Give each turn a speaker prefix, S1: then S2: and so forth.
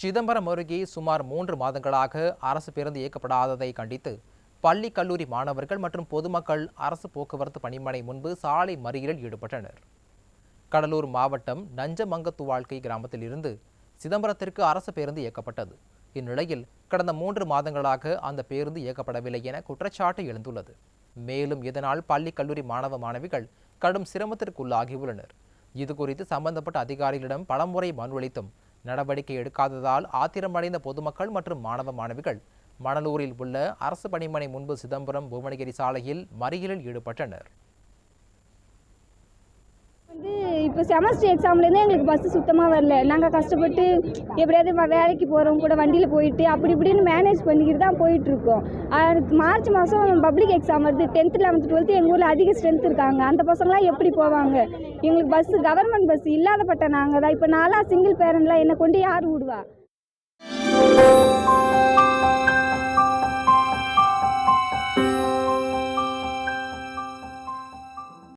S1: சிதம்பரம் அருகே சுமார் 3 மாதங்களாக அரசு பேருந்து இயக்கப்படாததை கண்டித்து பள்ளி கல்லூரி மாணவர்கள் மற்றும் பொதுமக்கள் அரசு போக்குவரத்து பணிமனை முன்பு சாலை மறியலில் ஈடுபட்டனர். கடலூர் மாவட்டம் நஞ்சமங்கத்துவாழ்க்கை கிராமத்தில் இருந்து சிதம்பரத்திற்கு அரசு பேருந்து இயக்கப்பட்டது. இந்நிலையில் கடந்த 3 மாதங்களாக அந்த பேருந்து இயக்கப்படவில்லை என குற்றச்சாட்டு எழுந்துள்ளது. மேலும் இதனால் பள்ளி கல்லூரி மாணவ மாணவிகள் கடும் சிரமத்திற்குள்ளாகியுள்ளனர். இதுகுறித்து சம்பந்தப்பட்ட அதிகாரிகளிடம் பலமுறை மனு அளித்தும் நடவடிக்கை எடுக்காததால் ஆத்திரமடைந்த பொதுமக்கள் மற்றும் மாணவ மாணவிகள் மணலூரில் உள்ள அரசு பணிமனை முன்பு சிதம்பரம் புவனகிரி சாலையில் மறியலில் ஈடுபட்டனர்.
S2: இப்போ செமஸ்டர் எக்ஸாம்லேருந்து எங்களுக்கு பஸ்ஸு சுத்தமாக வரல. நாங்கள் கஷ்டப்பட்டு எப்படியாவது வேலைக்கு போகிறவங்க கூட வண்டியில் போயிட்டு அப்படி இப்படின்னு மேனேஜ் பண்ணிக்கிட்டு தான் போயிட்டுருக்கோம். மார்ச் மாதம் பப்ளிக் எக்ஸாம் வருது. 10th 11th 12th எங்கள் ஊரில் அதிக ஸ்ட்ரென்த் இருக்காங்க. அந்த பசங்களாம் எப்படி போவாங்க? எங்களுக்கு பஸ்ஸு கவர்மெண்ட் பஸ் இல்லாதப்பட்ட நாங்கள் தான். இப்போ நான்லாம் சிங்கிள் பேரண்ட்லாம் என்னை கொண்டு யார் விடுவா?